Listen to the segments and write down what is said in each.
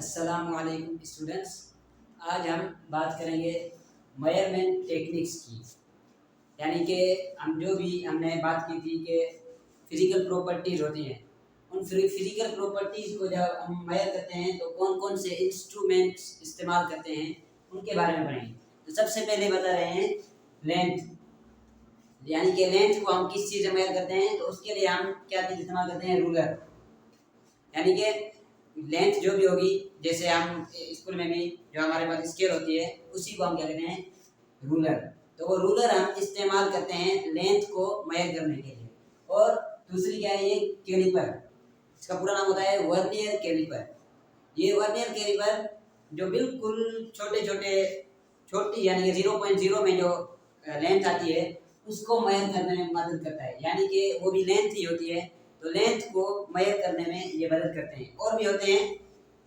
अस्सलामु अलैकुम स्टूडेंट्स। आज हम बात करेंगे मेजरमेंट टेक्निक्स की। यानी कि हमने बात की थी कि फिज़िकल प्रॉपर्टीज़ होती हैं, उन फिज़िकल प्रॉपर्टीज़ को जब हम मेजर करते हैं तो कौन कौन से इंस्ट्रूमेंट्स इस्तेमाल करते हैं उनके बारे में पढ़ेंगे। तो सबसे पहले बता रहे हैं लेंथ। यानी कि लेंथ को हम किस चीज़ से मेजर करते हैं, तो उसके लिए हम क्या चीज़ इस्तेमाल करते हैं, रूलर। यानी कि लेंथ जो भी होगी, जैसे हम स्कूल में भी जो हमारे पास स्केल होती है उसी को हम क्या कहते हैं, रूलर। तो वो रूलर हम इस्तेमाल करते हैं लेंथ को मेजर करने के लिए। और दूसरी क्या है, ये कैलिपर। इसका पूरा नाम होता है वर्नियर कैलिपर। ये वर्नियर कैलिपर जो बिल्कुल छोटी यानी कि 0.0 में जो लेंथ आती है उसको मेजर करने में मदद करता है। यानी कि वो भी लेंथ ही होती है, तो लेंथ को मेजर करने में ये मदद करते हैं। और भी होते हैं,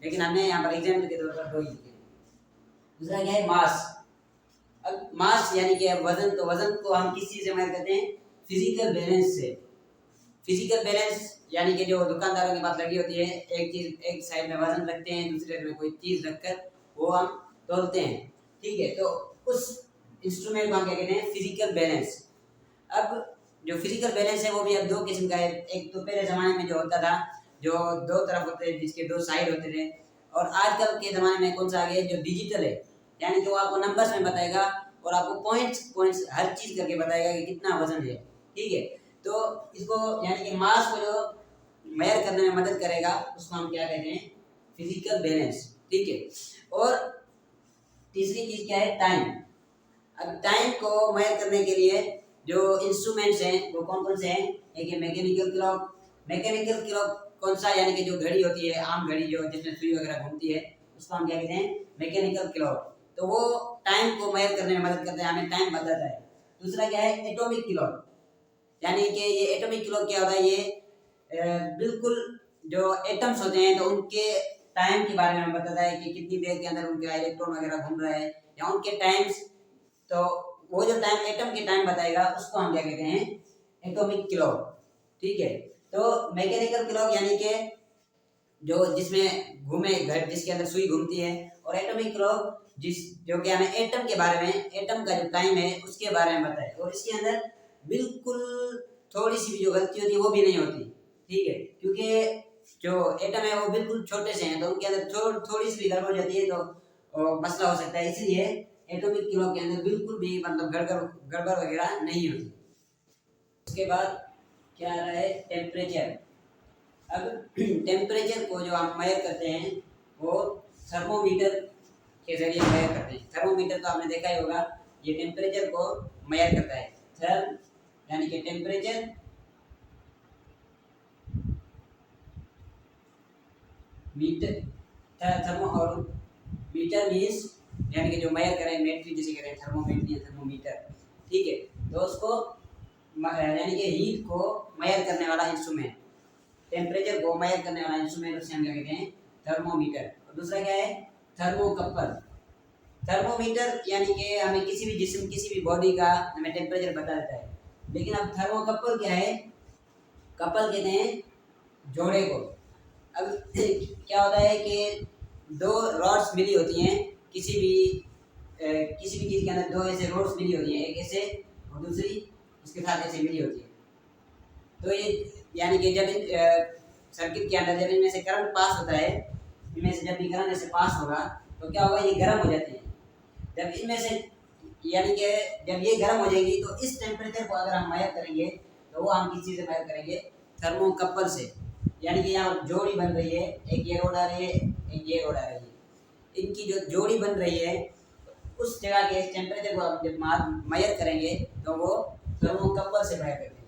लेकिन हमने यहाँ पर एग्जाम्पल के तौर पर दो ही लिखे। दूसरा क्या है, मास। अब मास यानी कि वजन, तो वजन को हम किस चीज़ से मेजर करते हैं, फिजिकल बैलेंस से। फिजिकल बैलेंस यानी कि जो दुकानदारों के पास लगी होती है, एक साइड में वजन रखते हैं, दूसरे में कोई चीज़ रखकर वो हम तोलते हैं। ठीक है, तो उस इंस्ट्रूमेंट को हम क्या कहते हैं, फिजिकल बैलेंस। अब जो फिजिकल बैलेंस है वो भी अब दो किस्म का है। एक तो पहले ज़माने में जो होता था, जो दो तरफ होते थे, जिसके दो साइड होते थे। और आजकल के ज़माने में कौन सा आ गया, जो डिजिटल है। यानी कि वो आपको नंबर्स में बताएगा और आपको पॉइंट्स हर चीज़ करके बताएगा कि कितना वजन है। ठीक है, तो इसको यानी कि मास को जो मेजर करने में मदद करेगा उसको हम क्या कहते हैं, फिजिकल बैलेंस। ठीक है, और तीसरी चीज़ क्या है, टाइम। अब टाइम को मेजर करने के लिए जो इंस्ट्रूमेंट्स हैं वो कौन कौन से हैं, एक है मैकेनिकल क्लॉक। मैकेनिकल क्लॉक कौन सा, यानी कि जो घड़ी होती है, आम घड़ी जो जिसमें सुई वगैरह घूमती है, उसको हम क्या कहते हैं, मैकेनिकल क्लॉक। तो वो टाइम को मेजर करने में मदद करता है, हमें टाइम बताता है। दूसरा क्या है, एटॉमिक क्लॉक। यानी कि ये एटॉमिक क्लॉक क्या होता है, ये बिल्कुल जो एटम्स होते हैं तो उनके टाइम के बारे में बताता है कि कितनी देर के अंदर उनका इलेक्ट्रॉन वगैरह घूम रहा है या उनके टाइम्स। तो वो जो टाइम एटम के टाइम बताएगा उसको हम क्या कहते हैं, एटॉमिक क्लॉक। ठीक है, तो मैकेनिकल क्लॉक यानी कि जो जिसमें घूमे घर, जिसके अंदर सुई घूमती है। और एटॉमिक क्लॉक जो कि हमें एटम के बारे में, एटम का जो टाइम है उसके बारे में बताए। और इसके अंदर बिल्कुल थोड़ी सी भी जो गलती होती है वो भी नहीं होती। ठीक है, क्योंकि जो एटम है वो बिल्कुल छोटे से हैं, तो उनके अंदर थोड़ी सी भी गड़बड़ हो जाती है तो मसला हो सकता है। इसलिए एटॉमिक क्लॉक के अंदर बिल्कुल भी मतलब गड़बड़ वगैरह नहीं होती। उसके बाद क्या आ रहा है, टेम्परेचर। अब टेम्परेचर को जो हम मेजर करते हैं वो थर्मोमीटर के जरिए मेजर करते हैं। थर्मोमीटर तो आपने देखा ही होगा, ये टेम्परेचर को मेजर करता है। थर्म यानी कि टेम्परेचर, मीटर, थर्मो, और मीटर मीन्स यानी कि जो मेजर करें, मेट्री जिसे करें, थर्मोमेट्री या थर्मोमीटर। ठीक है, तो उसको यानी कि हीट को मेजर करने वाला इंस्ट्रूमेंट, टेम्परेचर को मेजर करने वाला इंस्ट्रूमेंट, उसे हम क्या कहते हैं, थर्मोमीटर। और दूसरा क्या है, थर्मोकपल। थर्मोमीटर यानी कि हमें किसी भी जिस्म, किसी भी बॉडी का हमें टेम्परेचर बता देता है। लेकिन अब थर्मोकपल क्या है, कपल कहते हैं जोड़े को। अब क्या होता है कि दो रॉड्स मिली होती हैं, किसी भी चीज़ के अंदर दो ऐसे रॉड्स मिली होती हैं, एक ऐसे और दूसरी उसके साथ ऐसे मिली होती है। तो ये यानी कि जब सर्किट के अंदर जब इनमें से करंट पास होता है, इनमें से जब भी करंट ऐसे पास होगा तो क्या होगा, ये गर्म हो जाती है। जब इनमें से यानी कि जब ये गर्म हो जाएगी तो इस टेम्परेचर को अगर हम मेजर करेंगे तो वो हम किस चीज़ से मेजर करेंगे, थर्मोकपल से। यानी कि यहाँ जोड़ी बन रही है, एक ये रोड आ रही है, एक ये रोड आ रही है, इनकी जो जोड़ी बन रही है उस जगह के टेम्परेचर को आप जब मेजर करेंगे तो वो थर्मोकपल से मेजर करेंगे।